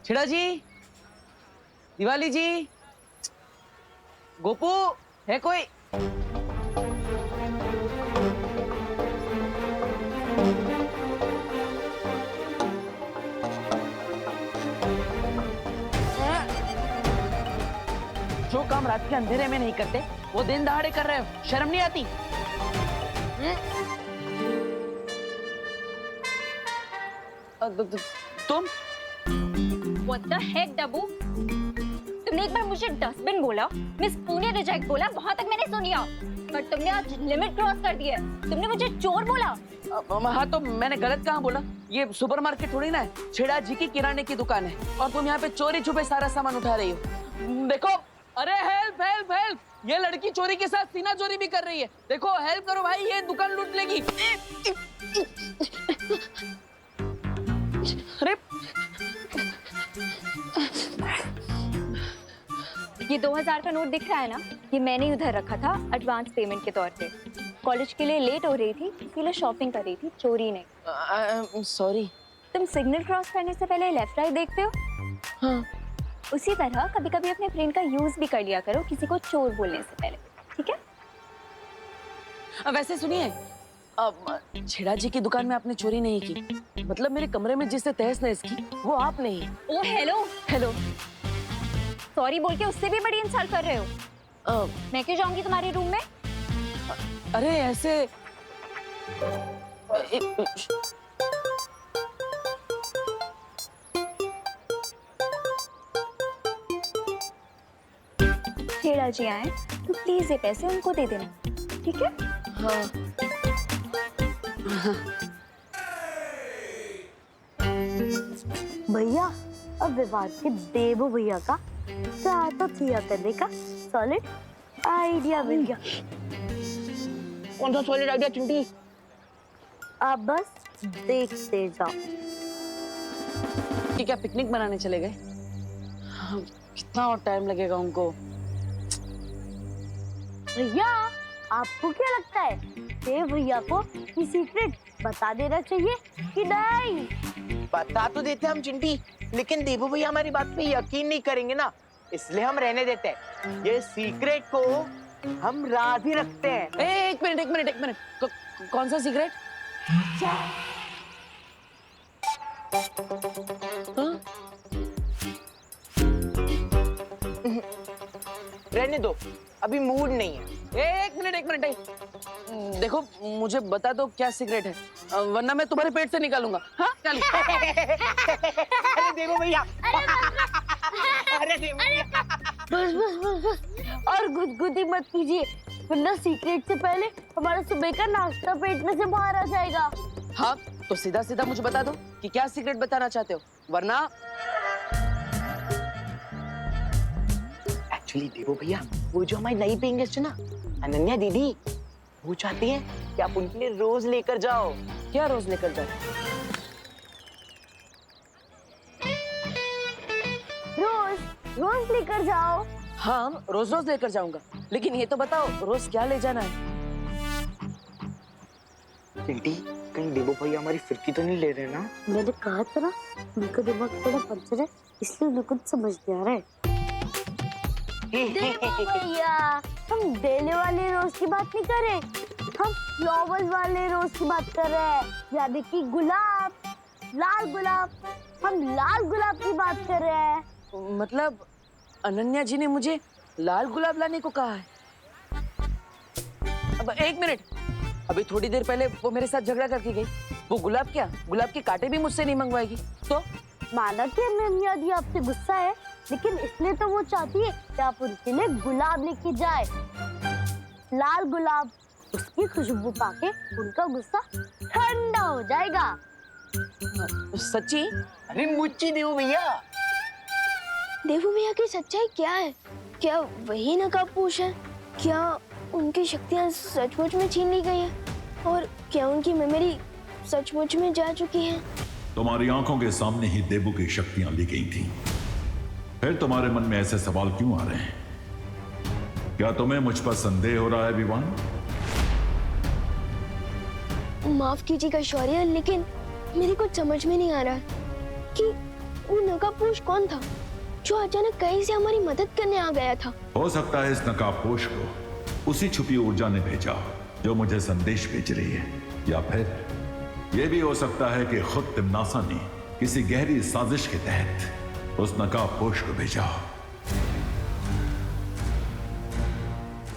छेड़ा जी, दिवाली जी, गोपू है कोई? जो काम रात के अंधेरे में नहीं करते वो दिन दहाड़े कर रहे हो, शर्म नहीं आती? तुम What the heck, डब्बू? तुमने एक बार मुझे डस्टबिन बोला, मिस पुणे रिजेक्ट बोला, वहाँ तक मैंने सुन लिया। पर तुमने आज लिमिट क्रॉस कर दी है। तुमने मुझे चोर बोला। हाँ तो मैंने गलत कहाँ बोला? ये सुपरमार्केट थोड़ी ना है, छेड़ा जी की किराने की दुकान है और तुम यहाँ पे चोरी छुपे सारा सामान उठा रही हो। देखो, अरे हेल्प हेल्प हेल्प, ये लड़की चोरी के साथ सीना चोरी भी कर रही है। देखो हेल्प करो भाई, ये दुकान लूट लेगी। अरे ये 2000 का नोट दिख रहा है ना, ये मैंने उधर रखा था एडवांस पेमेंट के तौर पे। कॉलेज के लिए लेट हो रही थी, इसीलिए शॉपिंग कर रही थी, चोरी नहीं। सॉरी। तुम सिग्नल क्रॉस करने से पहले लेफ्ट राइट देखते हो? हाँ। उसी तरह कभी कभी अपने ब्रेन का यूज भी कर लिया करो किसी को चोर बोलने से पहले, ठीक है? वैसे सुनिए, छेड़ा जी की दुकान में आपने चोरी नहीं की, मतलब मेरे कमरे में जिससे तहस नहस की वो आपने ही। ओ हेलो हेलो। सॉरी बोल के उससे भी बड़ी इंसल्ट कर रहे हो। मैं क्यों जाऊंगी तुम्हारे रूम में? अरे ऐसे छेड़ा जी आए तो प्लीज ये पैसे उनको दे देना, ठीक है? हाँ। भैया, अब विवाद के देवो भैया का तो किया करने का सॉलिड आइडिया मिल गया। कौन सा सॉलिड आइडिया चिंटी? आप बस देखते जाओ। ये क्या पिकनिक मनाने चले गए? कितना और टाइम लगेगा उनको? भैया, आपको क्या लगता है देव भैया को ये सीक्रेट बता देना चाहिए कि नहीं? बता तो देते हम चिंटी, लेकिन देवू भैया हमारी बात पे यकीन नहीं करेंगे ना, इसलिए हम रहने देते हैं। ये सीक्रेट को हम राज ही रखते हैं। एक मिनट, कौन सा सीक्रेट? हाँ? रहने दो, अभी मूड नहीं है। एक मिनट, देखो मुझे बता दो क्या सीक्रेट है, वरना मैं तुम्हारे पेट से निकालूंगा। हाँ चल। अरे देवू भैया, अरे देवू भैया, बस और गुदगुदी मत कीजिए, वरना सीक्रेट से पहले हमारा सुबह का नाश्ता पेट में से बाहर आ जाएगा। हाँ तो सीधा सीधा मुझे बता दो कि क्या सीक्रेट बताना चाहते हो, वरना। एक्चुअली देवू भैया, वो जो हमारी नई पेइंग गेस्ट है ना, अनन्या दीदी, वो चाहती है कि आप उनके लिए रोज लेकर जाओ। क्या रोज लेकर जाओ? रोज लेकर जाओ। हाँ रोज लेकर जाऊंगा, लेकिन ये तो बताओ रोज क्या ले जाना है? चिंटी, कहीं देवू भैया हमारी फिरकी तो नहीं ले रहे ना? मैंने कहा था ना, उनका दिमाग थोड़ा पंचर है, इसलिए उन्हें कुछ समझ नहीं आ रहा है। भैया, हम डेले वाले रोज की बात नहीं कर रहे, हम फ्लावर्स वाले रोज की बात कर रहे हैं, यानी कि गुलाब, लाल गुलाब। हम लाल गुलाब की बात कर रहे हैं। मतलब अनन्या जी ने मुझे लाल गुलाब लाने को कहा है? अब एक मिनट, अभी थोड़ी देर पहले वो मेरे साथ झगड़ा करके गई, वो गुलाब क्या, गुलाब के कांटे भी मुझसे नहीं मंगवाएगी तो? माना कि अनन्या दी आपसे गुस्सा है, लेकिन इसलिए तो वो चाहती है कि आप उनके लिए गुलाब लेके जाए, लाल गुलाब। उसकी खुशबू पाके उनका गुस्सा ठंडा हो जाएगा। सच्ची? अरे मुच्ची देवू भैया। देवू भैया की सच्चाई क्या है? क्या वही नकाबपोश है? क्या उनकी शक्तियाँ सचमुच में छीन ली गई हैं? और क्या उनकी मेमोरी सचमुच में जा चुकी है? तुम्हारी आंखों के सामने ही देवू की शक्तियां ली गई थीं। फिर तुम्हारे मन में ऐसे सवाल क्यों आ रहे हैं? क्या तुम्हें मुझ पर संदेह हो रहा है विवान? माफ कीजिएगा शौर्य, लेकिन मेरी कुछ समझ में नहीं आ रहा कि वो नकाबपोश कौन था जो अचानक कहीं से हमारी मदद करने आ गया था? हो सकता है इस नकाबपोश को उसी छुपी ऊर्जा ने भेजा जो मुझे संदेश भेज रही है, या फिर यह भी हो सकता है कि खुद तिमनासा ने किसी गहरी साजिश के तहत उस नकाबपोश को भेजा,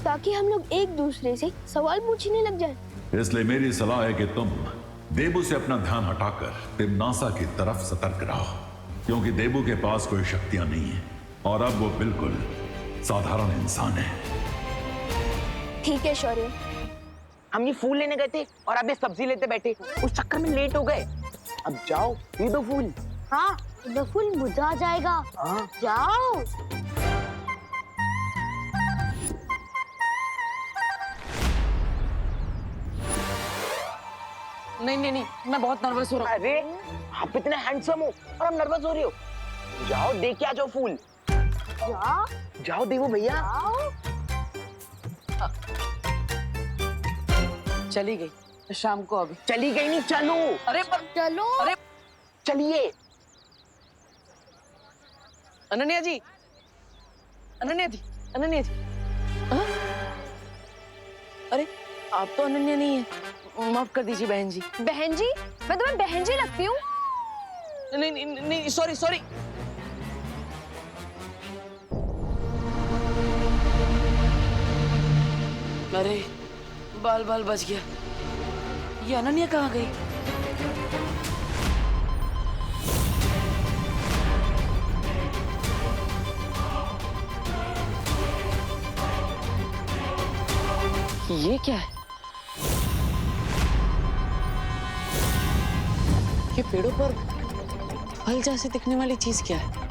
ताकि हम लोग एक दूसरे से सवाल पूछने लग जाएं। इसलिए मेरी सलाह है कि तुम देबू से अपना ध्यान हटाकर तिमनासा की तरफ सतर्क रहो, क्योंकि देबू के पास कोई शक्तियां नहीं है और अब वो बिल्कुल साधारण इंसान है। ठीक है शौर्य। हम ये फूल लेने गए थे और अब ये सब्जी लेते बैठे, उस चक्कर में लेट हो गए। अब जाओ दे दो फूल। हाँ, ये फूल मुरझा जाएगा। हाँ। जाओ। नहीं नहीं नहीं, मैं बहुत नर्वस हो रहा हूँ। अरे आप इतने हैंडसम हो और हम नर्वस हो रही हो। जाओ दे के आ जाओ फूल। जाओ। जाओ देवो भैया। जाओ। चली गई शाम को अभी। चली गई नहीं, चलो। अरे पर चलो। अरे चलिए। अनन्या जी, अनन्या जी, अनन्या जी। हाँ? अरे आप तो अनन्या नहीं है, माफ कर दीजिए बहन जी। बहन जी? मैं तुम्हें बहन जी लगती हूँ? नहीं नहीं नहीं, सॉरी सॉरी। अरे बाल बाल बच गया। ये अनन्या कहाँ गई? ये क्या है? ये पेड़ों पर फल जैसे दिखने वाली चीज क्या है?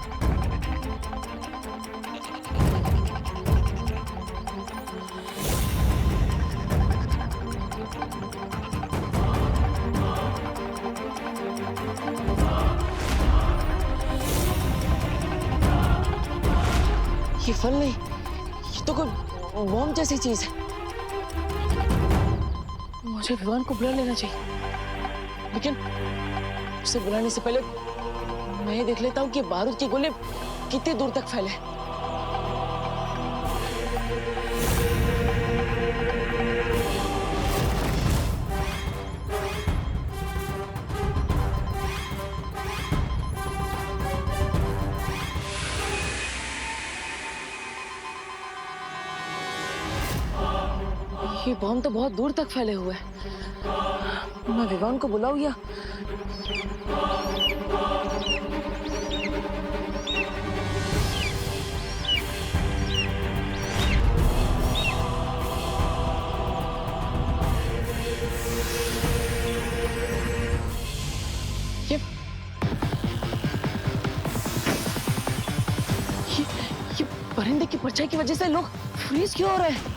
ये फल नहीं, ये तो कोई बॉम्ब जैसी चीज है। मुझे विवान को बुला लेना चाहिए, लेकिन उसे बुलाने से पहले मैं ये देख लेता हूँ कि बारूद के गोले कितनी दूर तक फैले। ये बॉम्ब तो बहुत दूर तक फैले हुए हैं। मैं विवान को बुलाऊं या ये ये परिंदे की परछाई की वजह से लोग फ्रीज क्यों हो रहे हैं?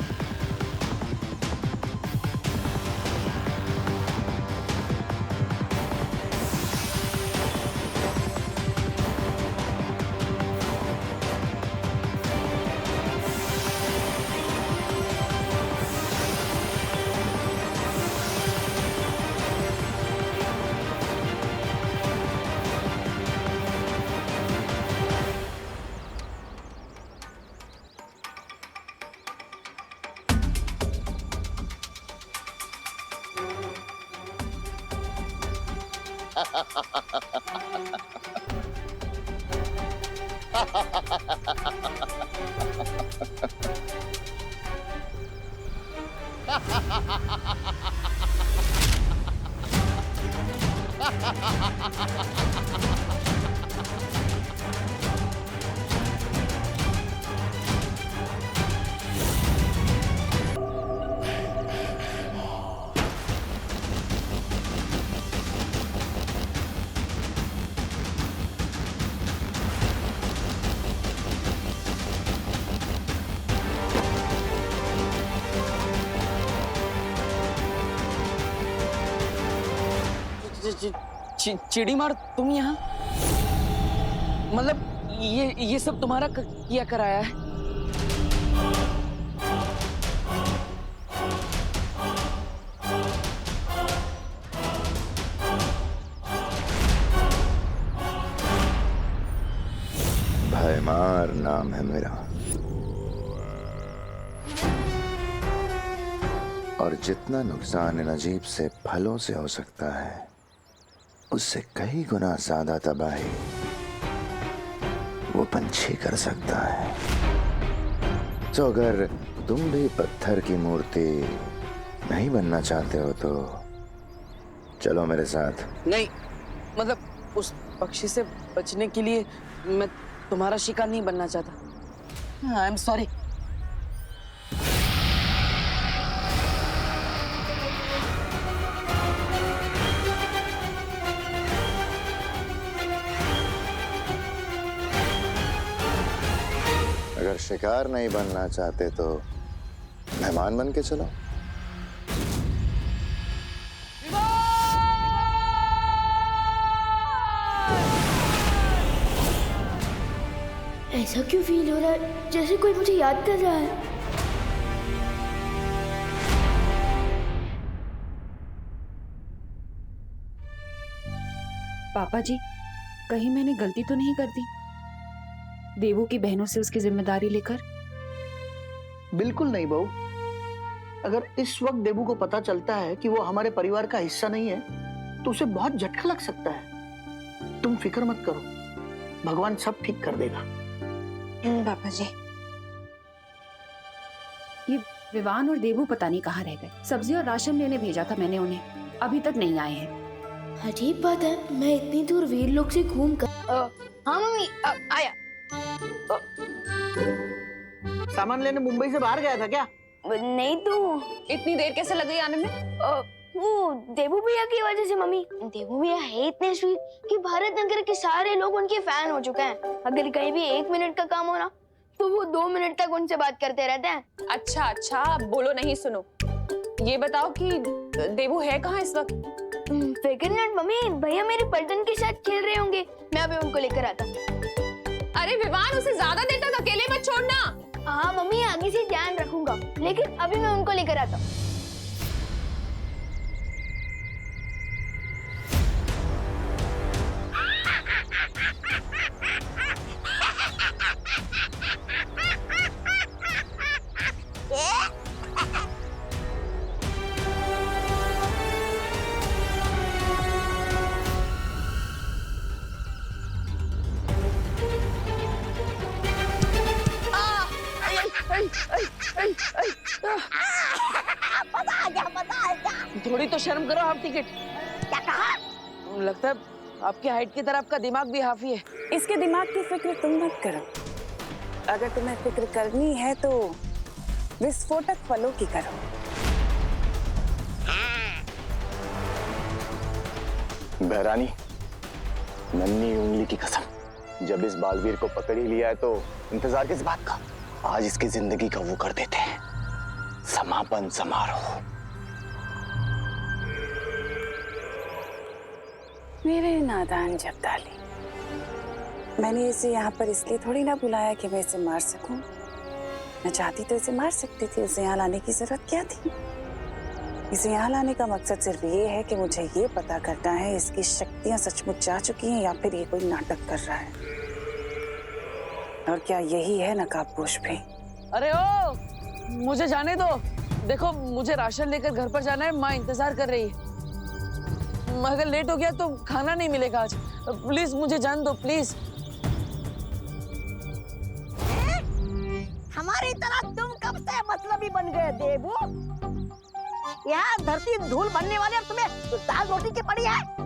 चिड़ी मार, तुम यहाँ? मतलब ये सब तुम्हारा किया कराया है? भयमार नाम है मेरा, और जितना नुकसान इन अजीब से फलों से हो सकता है उससे कई गुना ज्यादा तबाही वो पंछी कर सकता है। तो अगर तुम भी पत्थर की मूर्ति नहीं बनना चाहते हो तो चलो मेरे साथ। नहीं, मतलब उस पक्षी से बचने के लिए मैं तुम्हारा शिकार नहीं बनना चाहता। I am sorry. अगर शिकार नहीं बनना चाहते तो मेहमान बन के चलो। ऐसा क्यों फील हो रहा है जैसे कोई मुझे याद कर रहा है? पापा जी, कहीं मैंने गलती तो नहीं कर दी देवू की बहनों से उसकी जिम्मेदारी लेकर? बिल्कुल नहीं बहू। अगर इस वक्त देबू को पता चलता है कि वो हमारे परिवार का हिस्सा नहीं है तो उसे बहुत झटका लग सकता है। तुम फिक्र मत करो, भगवान सब ठीक कर देगा। पापा जी, ये विवान और देवू पता नहीं कहाँ रह गए। सब्जी और राशन लेने भेजा था मैंने उन्हें, अभी तक नहीं आए हैं। अजीब बात है, मैं इतनी दूर वीर लोग से घूम कर। हाँ मम्मी, आया। सामान लेने मुंबई से बाहर गया था क्या? नहीं तो इतनी देर कैसे लग गई आने में? वो देवू भैया की वजह से मम्मी। देवू भैया है इतने स्वीट कि भारत नगर के सारे लोग उनके फैन हो चुके हैं। अगर कहीं भी 1 मिनट का काम हो ना तो वो 2 मिनट तक उनसे बात करते रहते हैं। अच्छा अच्छा, बोलो नहीं सुनो। ये बताओ कि देवू है कहाँ इस वक्त? फिक्र नट मम्मी, भैया मेरे पलटन के साथ खेल रहे होंगे। मैं अभी उनको लेकर आता। अरे विवान, उसे ज्यादा देर तक अकेले मत छोड़ना। हाँ मम्मी, आगे से ध्यान रखूंगा, लेकिन अभी मैं उनको लेकर आता हूँ। थोड़ी तो शर्म करो। हाफ टिकट क्या कहा? लगता है आपकी हाइट की तरह आपका दिमाग भी हाफी है। इसके दिमाग की फिक्र तुम मत करो। अगर तुम्हें फिक्र करनी है तो विस्फोटक फलों की करो। बहरानी, नन्ही उंगली की कसम, जब इस बालवीर को पकड़ ही लिया है तो इंतजार किस बात का? आज इसकी जिंदगी का वो कर देते हैं, समापन समारोह। मेरे नादान जब्दाली, मैंने इसे यहाँ पर इसलिए थोड़ी ना बुलाया कि मैं इसे मार सकूं। मैं चाहती तो इसे मार सकती थी, उसे यहाँ लाने की जरूरत क्या थी? इसे यहाँ लाने का मकसद सिर्फ ये है कि मुझे ये पता करना है इसकी शक्तियाँ सचमुच जा चुकी हैं या फिर ये कोई नाटक कर रहा है। और क्या यही है नकाबपोश भी? अरे ओ, मुझे जाने दो। देखो, मुझे राशन लेकर घर पर जाना है, माँ इंतजार कर रही है। अगर लेट हो गया तो खाना नहीं मिलेगा आज। प्लीज मुझे जान दो, प्लीज। हमारी तरह तुम कब से मतलबी बन गए देवू? यहाँ धरती धूल बनने वाले, तुम्हें दाल रोटी की पड़ी है।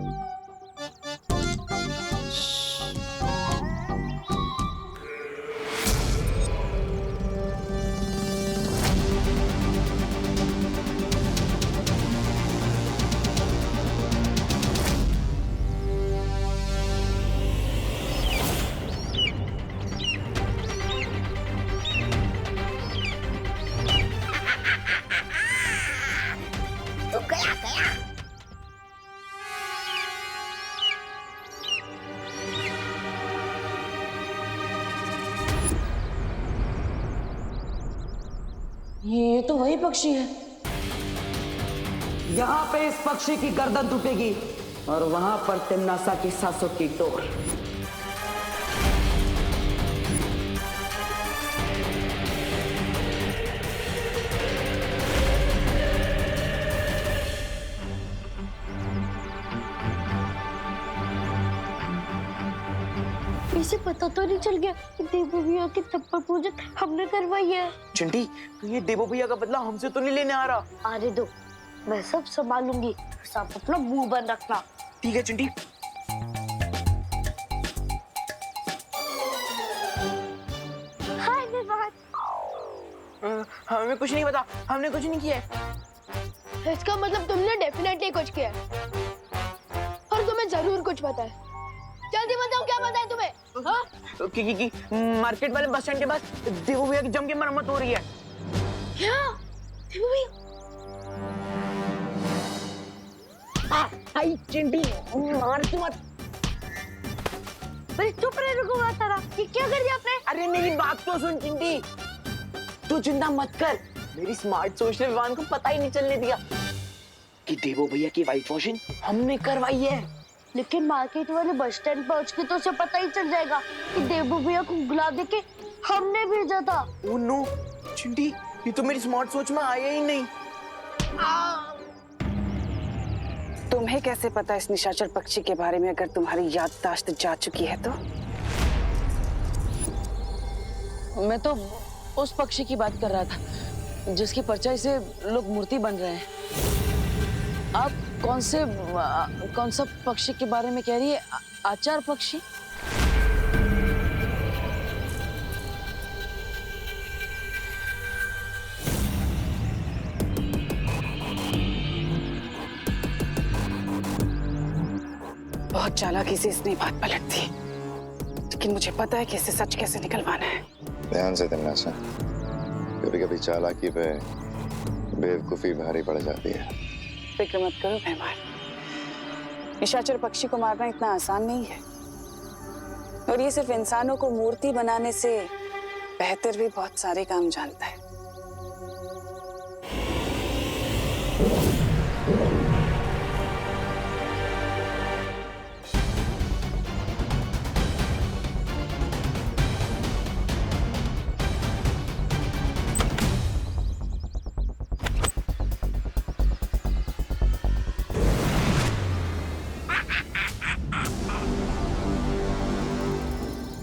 ये तो वही पक्षी है। यहाँ पे इस पक्षी की गर्दन टूटेगी और वहां पर तिमनासा की सांसों की डोर। इसे पता तो नहीं चल गया कि देवू भैया की थप्पड़ पूजन हमने करवाई है। चिंटी तो ये देवो भैया का बदला हमसे तो नहीं लेने आ रहा। आने दो, मैं सब संभालूंगी, सब अपना मुंह बंद रखना। ठीक है चिंटी। हाय विवान। हमें कुछ नहीं पता, हमने कुछ नहीं किया है। इसका मतलब तुमने डेफिनेटली कुछ किया है और तुम्हें जरूर कुछ पता है। जल्दी बताओ क्या पता है तुम्हें? हाँ? कि मार्केट वाले बस स्टैंड के पास देवो भैया की जम के मरम्मत हो रही है। क्या? देवू भैया? आई चिंटी मार तू मत। अरे चुप रहे, रुको बात करा। ये क्या कर दिया आपने? अरे मेरी बात तो सुन चिंटी, तू चिंता मत कर। मेरी स्मार्ट सोच ने विवान को पता ही नहीं चलने दिया कि देवो भैया की वाइट वॉशिंग हमने करवाई है। लेकिन मार्केट वाले बस स्टैंड पहुंच के तो उसे पता ही चल जाएगा कि देवू भैया को गुलाब देके हमने भेजा था। ओह नो चिंटी, ये तो मेरी स्मार्ट सोच में आया ही नहीं। तुम्हें कैसे पता इस निशाचर पक्षी के बारे में, अगर तुम्हारी याददाश्त जा चुकी है तो? मैं तो उस पक्षी की बात कर रहा था जिसकी परछाई से लोग मूर्ति बन रहे हैं। आप कौन सा पक्षी के बारे में कह रही है? आचार पक्षी? बहुत चालाकी से इसने बात पलट दी, लेकिन मुझे पता है कि इसे सच कैसे निकलवाना है। ध्यान से तमन्ना, कभी कभी चालाकी पे बेवकूफी भारी पड़ जाती है। फिक्र मत करो मेहमान, निशाचर पक्षी को मारना इतना आसान नहीं है, और ये सिर्फ इंसानों को मूर्ति बनाने से बेहतर भी बहुत सारे काम जानता है।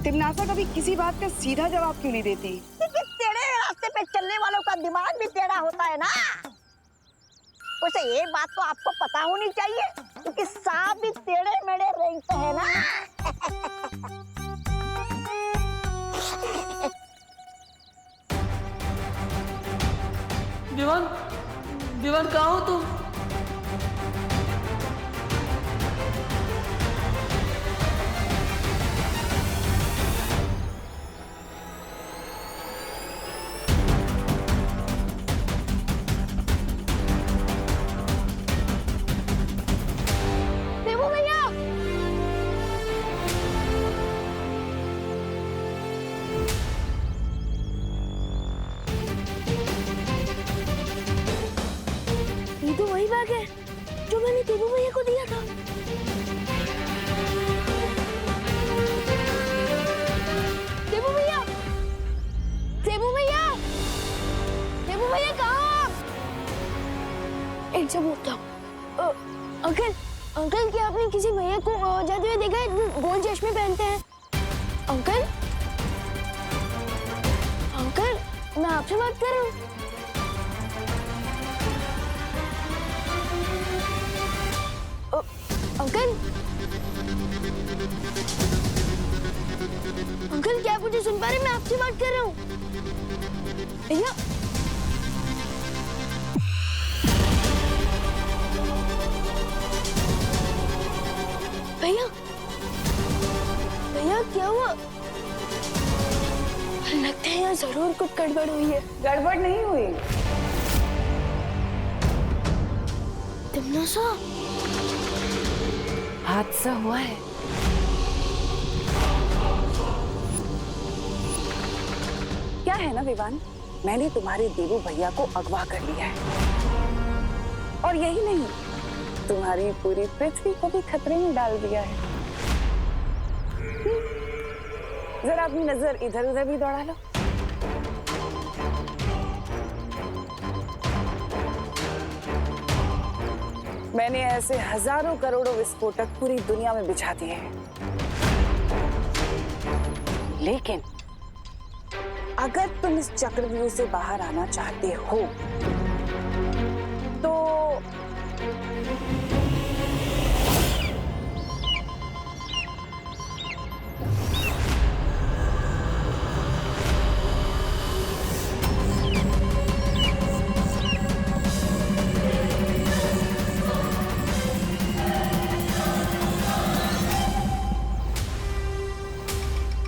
तिमनासा कभी किसी बात का सीधा जवाब क्यों नहीं देती? टेढ़े रास्ते पे चलने वालों का दिमाग भी टेढ़ा होता है ना। वैसे ये बात तो आपको पता होनी चाहिए क्योंकि सांप भी टेढ़े मेढ़े रेंगते हैं ना। विवान कहाँ हो तुम? ये तो वही बैग है जो मैंने देवू भैया को दिया था। देवू भैया, देवू भैया, देवू भैया कहाँ? एक जब होता अंकल, अंकल क्या आपने किसी भैया को जाते हुए देखा है? गोल चश्मे पहनते हैं। अंकल, अंकल मैं आपसे बात कर रहा हूँ। अंकल, अंकल क्या आप मुझे सुन पा रहे हैं? मैं आपसे बात कर रहा हूँ। भैया, भैया, भैया क्या हुआ? लगता है यहाँ जरूर कुछ गड़बड़ हुई है। गड़बड़ नहीं हुई। तिमनासा, हादसा हुआ है। क्या है ना विवान, मैंने तुम्हारे देवू भैया को अगवा कर लिया है, और यही नहीं, तुम्हारी पूरी पृथ्वी को भी खतरे में डाल दिया है। जरा अपनी नजर इधर उधर भी दौड़ा लो। मैंने ऐसे हजारों करोड़ों विस्फोटक पूरी दुनिया में बिछा दिए हैं, लेकिन अगर तुम इस चक्रव्यूह से बाहर आना चाहते हो तो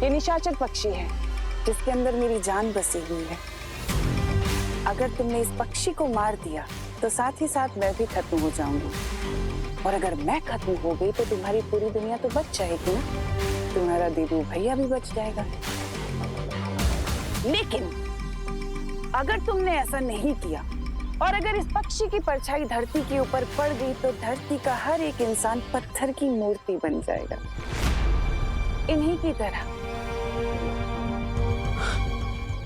ये निशाचर पक्षी है जिसके अंदर मेरी जान बसी हुई है। अगर तुमने इस पक्षी को मार दिया तो साथ ही साथ मैं भी खत्म हो जाऊंगी, और अगर मैं खत्म हो गई तो तुम्हारी पूरी दुनिया तो बच जाएगी ना, तुम्हारा देबू भैया भी बच जाएगा। लेकिन अगर तुमने ऐसा नहीं किया और अगर इस पक्षी की परछाई धरती के ऊपर पड़ गई तो धरती का हर एक इंसान पत्थर की मूर्ति बन जाएगा, इन्हीं की तरह।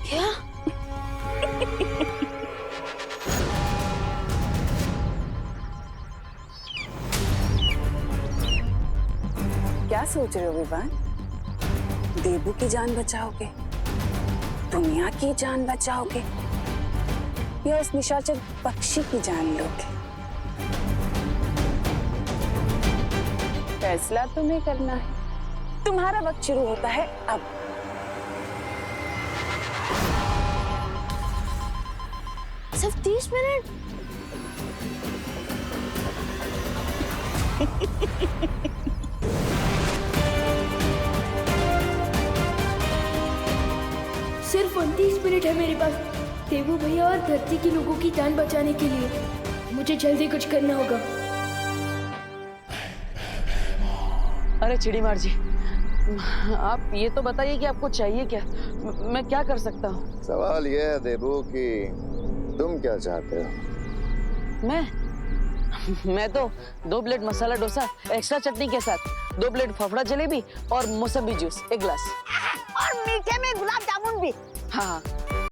क्या? क्या सोच रहे हो विवान? देबू की जान बचाओगे, दुनिया की जान बचाओगे, या उस निशाचर पक्षी की जान लोगे? फैसला तुम्हें करना है। तुम्हारा वक्त शुरू होता है अब। सिर्फ 30 मिनट? सिर्फ 29 मिनट है मेरे पास देबू भैया और धरती के लोगों की जान बचाने के लिए। मुझे जल्दी कुछ करना होगा। अरे चिड़ीमार जी, आप ये तो बताइए कि आपको चाहिए क्या? मैं क्या कर सकता हूँ? सवाल यह है देबू कि तुम क्या चाहते हो? मैं तो 2 प्लेट मसाला डोसा एक्स्ट्रा चटनी के साथ, 2 प्लेट फाफड़ा जलेबी और मौसमी जूस 1 गिलास, और मीठे में गुलाब जामुन भी। हाँ।